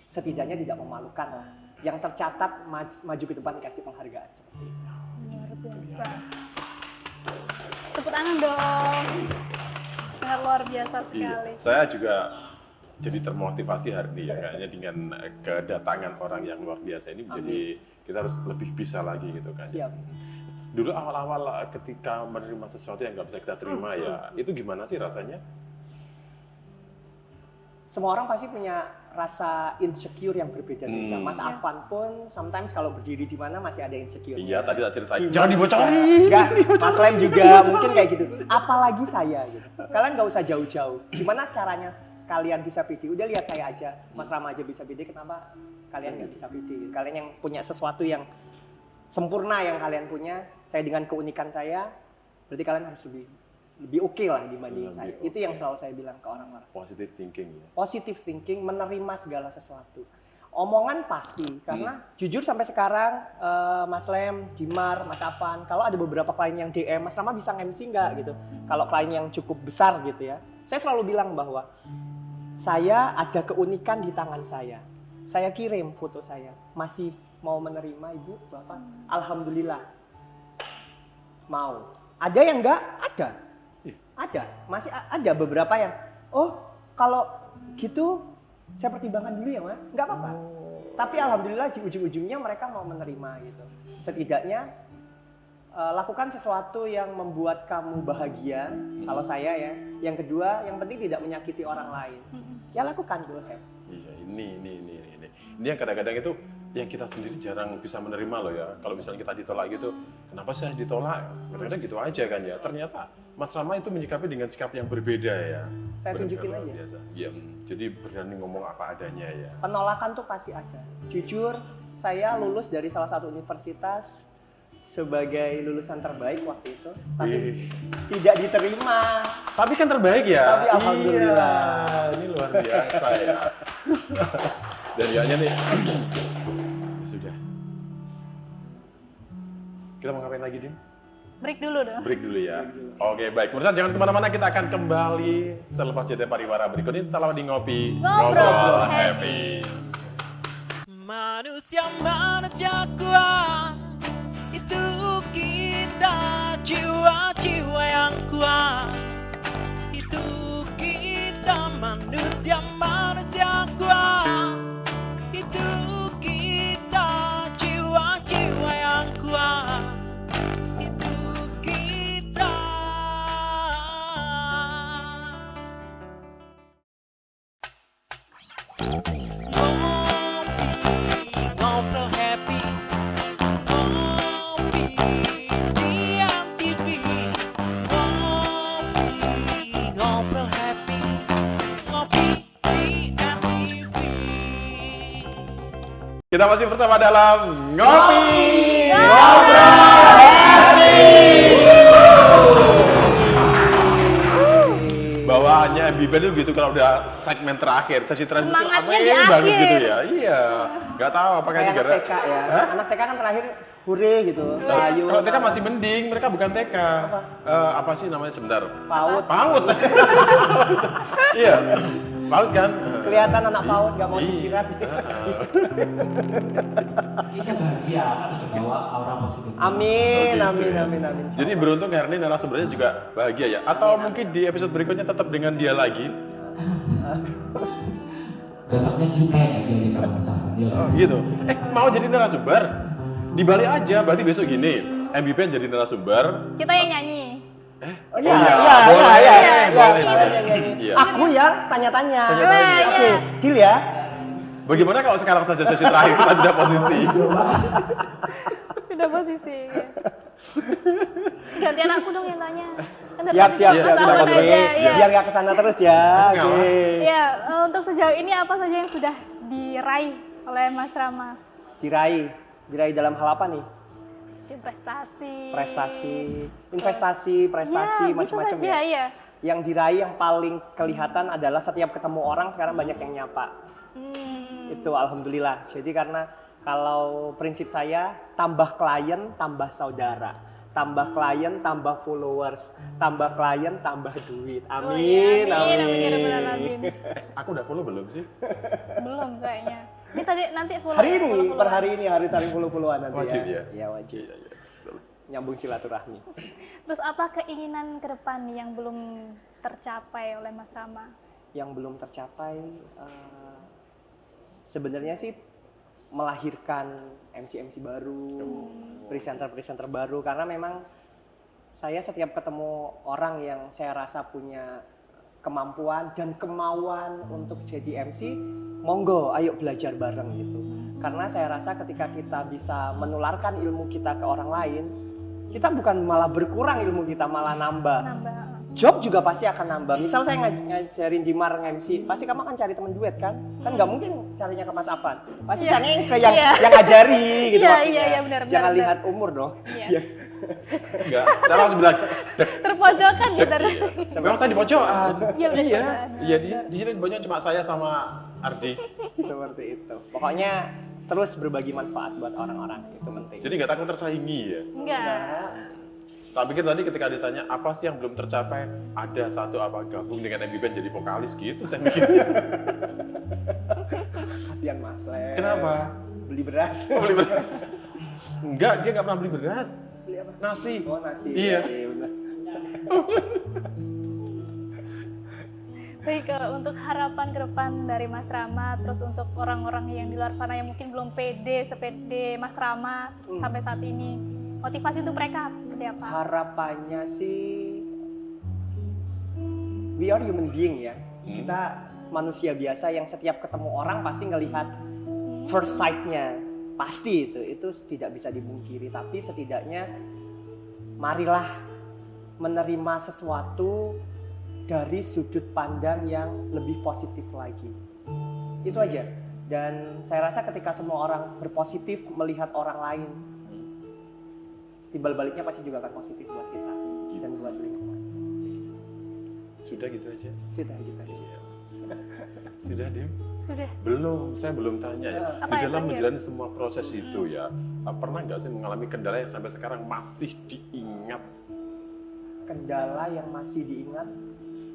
setidaknya tidak memalukan lah, yang tercatat maju ke depan dikasih penghargaan seperti itu. Luar biasa. Tepuk tangan dong. Sangat luar biasa sekali. Saya juga jadi termotivasi hari ini ya kayaknya dengan kedatangan orang yang luar biasa ini menjadi kita harus lebih bisa lagi gitu kan. Siap. Dulu awal-awal ketika menerima sesuatu yang nggak bisa kita terima ya, itu gimana sih rasanya? Semua orang pasti punya rasa insecure yang berbeda-beda. Mas Afan pun sometimes kalau berdiri di mana masih ada insecure. Iya, tadi tak ceritain. Gimana Jangan dibocorin. Enggak, Mas Lem juga mungkin kayak gitu. Apalagi saya gitu. Kalian nggak usah jauh-jauh. Gimana caranya kalian bisa pede? Udah lihat saya aja. Mas Rama aja bisa pede, kenapa kalian nggak bisa pede? Kalian yang punya sesuatu yang sempurna yang kalian punya, saya dengan keunikan saya, berarti kalian harus lebih oke lah dibanding saya. Itu yang selalu saya bilang ke orang-orang. Positive thinking ya. Positive thinking, menerima segala sesuatu. Omongan pasti, karena jujur sampai sekarang Mas Lem, Dimar, Mas Afan, kalau ada beberapa klien yang DM, Mas Rama bisa nge-MC nggak gitu. Kalau klien yang cukup besar gitu ya, saya selalu bilang bahwa saya ada keunikan di tangan saya. Saya kirim foto saya, masih mau menerima ibu, bapak, alhamdulillah. Mau. Ada yang enggak? Ada. Masih ada beberapa yang, oh kalau gitu saya pertimbangkan dulu ya mas, nggak apa-apa. Tapi alhamdulillah di ujung-ujungnya mereka mau menerima gitu. Setidaknya lakukan sesuatu yang membuat kamu bahagia, kalau saya ya. Yang kedua, yang penting tidak menyakiti orang lain. Ya lakukan dulu. Iya, ini yang kadang-kadang itu yang kita sendiri jarang bisa menerima loh ya. Kalau misalnya kita ditolak gitu, kenapa saya ditolak? Kadang-kadang gitu aja kan ya. Ternyata Mas Rama itu menyikapi dengan sikap yang berbeda ya. Saya tunjukin Benar-benar aja. luar biasa. Ya, jadi berani ngomong apa adanya ya. Penolakan tuh pasti ada. Jujur, saya lulus dari salah satu universitas, sebagai lulusan terbaik waktu itu, tapi Ih. tidak diterima. Tapi kan terbaik ya. Tapi alhamdulillah. Iya, ini luar biasa ya. Dan kayaknya nih. Sudah. Kita mau ngapain lagi, Dim? Break dulu dong. Break dulu ya. Oke, baik. Pemirsa jangan kemana-mana, kita akan kembali selepas jeda pariwara berikut ini setelah di ngopi. Ngobrol Happy. Manusia kuat, itu kita jiwa-jiwa yang kuat. Itu kita manusia kuat. Itu kita jiwa-jiwa yang kuat. Itu kita. Ngobrol happy, ngopi di MTV. Ngobrol happy, ngopi di MTV. Kita masih bersama dalam Ngopi bawaannya MBBand itu gitu kalau udah segmen terakhir, sesi terakhir itu Semangatnya rame di banget akhir. gitu ya. Iya, nggak tahu apakah Kayak ini anak gara. TK ya. Hah? Anak TK kan terakhir hure gitu. Sayu. Kalau TK masih mending, mereka bukan TK. Apa sih namanya sebentar? PAUD. PAUD. Iya, PAUD kan. Kelihatan anak PAUD gak mau Iya. sisiran. Kita bahagia karena membawa aura positif. Amin, Oh, gitu amin, ya. amin, amin. Jadi beruntung hari ini narasumbernya juga bahagia ya. Atau mungkin di episode berikutnya tetap dengan dia lagi. Besoknya kita yang jadi kalau misalkan dia. Oh gitu. Mau jadi narasumber? Di Bali aja, berarti besok gini. MBPN jadi narasumber. Kita yang nyanyi. Oh iya, iya, iya, boleh, iya, iya, boleh, iya, boleh. iya, iya, iya. Iya. Aku yang tanya-tanya. Tanya-tanya. Oke, deal ya. Bagaimana kalau sekarang saja sesi terakhir kita tidak posisi? Pindah posisi. Ya. Gantian aku dong yang tanya. Kan dari Siap, tadi siap, Iya, siap, kita siap. tahan Oke, aja, iya. biar gak kesana terus ya. Enggak Oke. lah. Ya, untuk sejauh ini apa saja yang sudah diraih oleh Mas Rama? Diraih dalam hal apa nih? Prestasi. Prestasi, investasi, prestasi, Ya, bisa macam-macam saja, ya. ya. Yang diraih yang paling kelihatan adalah setiap ketemu orang sekarang banyak yang nyapa. Itu alhamdulillah. Jadi karena kalau prinsip saya tambah klien tambah saudara, tambah klien tambah followers, tambah klien tambah duit. Oh, iya, Amin, amin, amin, ya Rabbal amin. Alamin. Aku udah follow belum sih? Belum kayaknya. Ini tadi nanti follow. Hari ini, follow-followan. per hari ini harus saling follow-followan nanti Wajib ya. ya? Iya wajib. Iya, iya. Nyambung silaturahmi. Terus apa keinginan ke depan nih yang belum tercapai oleh Mas Rama? Yang belum tercapai sebenarnya sih melahirkan MC-MC baru, presenter-presenter baru karena memang saya setiap ketemu orang yang saya rasa punya kemampuan dan kemauan untuk jadi MC, monggo ayo belajar bareng gitu. Karena saya rasa ketika kita bisa menularkan ilmu kita ke orang lain, kita bukan malah berkurang ilmu kita, malah nambah. Nambah. Job juga pasti akan nambah. Misal saya ngajarin Dimar nge-MC, pasti kamu akan cari teman duet kan? Kan nggak mungkin carinya ke Mas Afan. Pasti Iya. carinya ke yang Iya. yang ngajari gitu Iya, maksudnya. iya, iya, benar, Jangan benar, lihat umur dong. Iya. Iya. Enggak, saya langsung bilang, "Dek, Terpojokan gitu. memang saya di pojokan." Iya, benar, Iya, benar. iya di sini pojoknya cuma saya sama Ardi. Seperti itu. Pokoknya terus berbagi manfaat buat orang-orang itu penting. Jadi nggak takut tersaingi ya. Enggak. Tak pikir tadi ketika ditanya apa sih yang belum tercapai, ada satu apa gabung dengan MBBand jadi vokalis gitu saya mikir. Kasihan Mas Le. Kenapa? Beli beras. Oh, beli beras? Enggak, dia nggak pernah beli beras. Beli apa? Nasi. Oh nasi. Iya. benar. Baik, untuk harapan ke depan dari Mas Rama, terus untuk orang-orang yang di luar sana yang mungkin belum sepede Mas Rama sampai saat ini, motivasi untuk mereka seperti apa? Harapannya sih we are human being ya. Kita manusia biasa yang setiap ketemu orang pasti ngelihat first sight-nya. Pasti itu tidak bisa dipungkiri, tapi setidaknya marilah menerima sesuatu dari sudut pandang yang lebih positif lagi. Itu aja. Dan saya rasa ketika semua orang berpositif melihat orang lain, timbal baliknya pasti juga akan positif buat kita dan buat lingkungan. Sudah gitu aja. Sudah gitu aja. Iya. Sudah, Dim? Sudah. Belum, saya belum tanya ya. Apa Di yang dalam terakhir? menjalani semua proses itu ya, pernah nggak sih mengalami kendala yang sampai sekarang masih diingat? Kendala yang masih diingat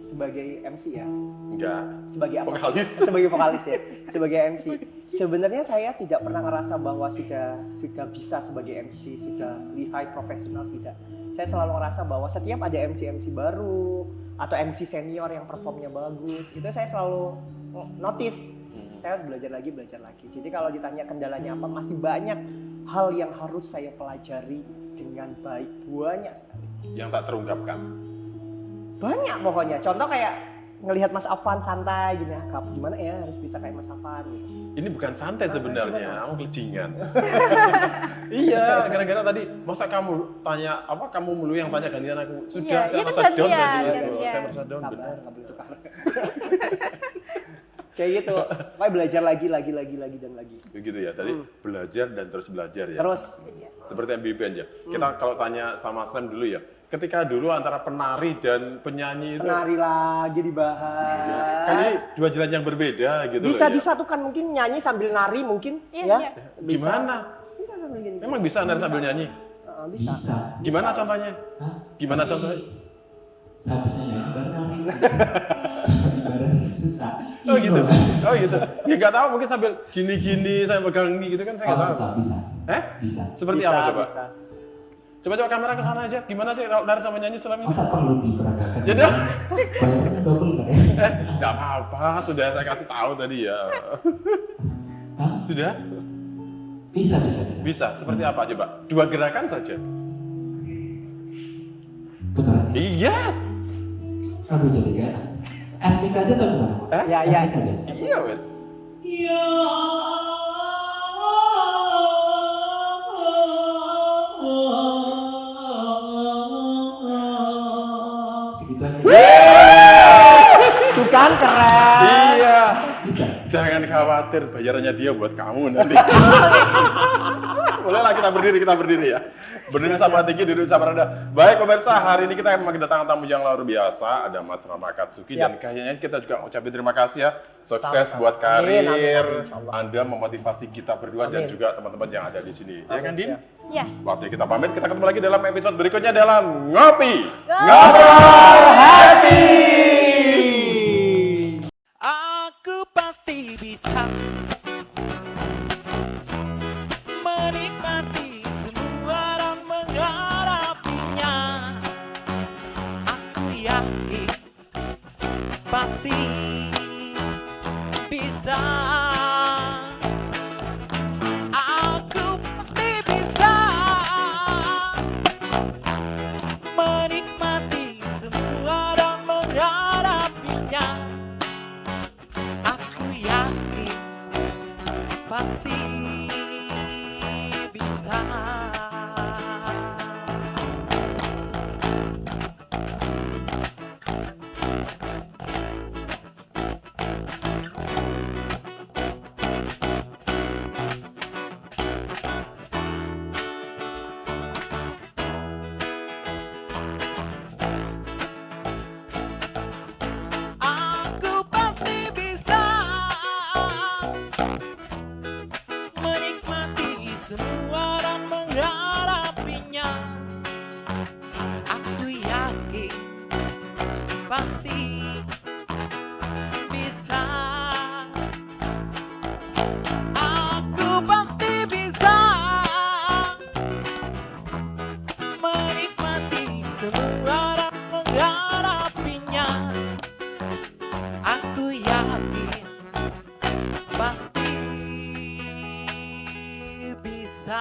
sebagai MC ya, Enggak. sebagai apa? Vokalis. Sebagai vokalis ya, sebagai MC. Sebenarnya saya tidak pernah ngerasa bahwa sudah bisa sebagai MC, sudah lihai profesional, tidak. Saya selalu ngerasa bahwa setiap ada MC baru atau MC senior yang performnya bagus, itu saya selalu notice. Saya harus belajar lagi. Jadi kalau ditanya kendalanya apa, masih banyak hal yang harus saya pelajari dengan baik, banyak sekali. Yang tak terungkapkan. Banyak pokoknya. Contoh kayak ngelihat Mas Afan santai gini, gimana ya harus bisa kayak Mas Afan gitu. Ini bukan santai sebenarnya, kamu kelejingan. Iya, gara-gara tadi masa kamu tanya apa, kamu mulu yang tanya gantian aku. Sudah, Iya, saya iya, merasa gantian, down tadi itu. gantian. Saya merasa down Sabar, benar. nggak boleh tukar. Kayak gitu. Pokoknya belajar lagi dan lagi. Begitu ya, tadi belajar dan terus belajar ya. Terus Seperti MB Band ya. Kita kalau tanya sama Sam dulu ya, ketika dulu antara penari dan penyanyi itu penari lagi dibahas. kan ini dua jalan yang berbeda gitu Bisa loh ya. disatukan mungkin nyanyi sambil nari mungkin Iya, ya. iya. Bisa. Gimana? Bisa sambil gini. Emang bisa nari sambil nyanyi? Bisa. Bisa. Gimana contohnya? Hah? Gimana Tapi contohnya? Sehabisnya nyanyi baru nari. Baru susah. Oh gitu. Iya. Oh gitu. Ya nggak tahu mungkin sambil gini-gini saya pegang ini gitu kan saya Oh, nggak tahu. tetap bisa. Eh? Bisa. Seperti Bisa, apa coba? Bisa. Coba kamera ke sana aja. Gimana sih kalau nari sama nyanyi selama ini? Masa perlu diperagakan? Jadi Bayarnya double kan ya? nggak apa-apa. Sudah saya kasih tahu tadi ya. Hah? Sudah? Bisa. Bisa. Seperti apa coba? Dua gerakan saja. Beneran. Iya. Aduh jadi gak enak. Etika aja atau gimana? Eh? Ya. Etika aja. Iya wes. Ya segitu aja. Tuh kan keren. Iya. Bisa. Jangan khawatir, bayarannya dia buat kamu nanti. Bolehlah kita berdiri ya. Berdiri sama tinggi, duduk sama rendah. Baik pemirsa, hari ini kita memang kedatangan tamu yang luar biasa. Ada Mas Rama Katsuki. Siap. Dan kayaknya kita juga ucapin terima kasih ya. Sukses Sama-sama. buat karir. Amin, insyaallah. Anda memotivasi kita berdua dan Amin. juga teman-teman yang ada di sini. Ya kan, Din? siap. Ya. Waktu kita pamit, kita ketemu lagi dalam episode berikutnya dalam Ngopi. Ngobrol happy. Aku pasti bisa menikmati semua dan menghadapinya. Aku yakin pasti bisa. Aku pasti bisa menikmati semua dan menghadapinya. Aku yakin pasti bisa. Aku pasti bisa menikmati semua dan menghadapinya. Aku yakin pasti bisa. Aku pasti bisa menikmati semua dan menghadapinya. Aku yakin pasti bisa.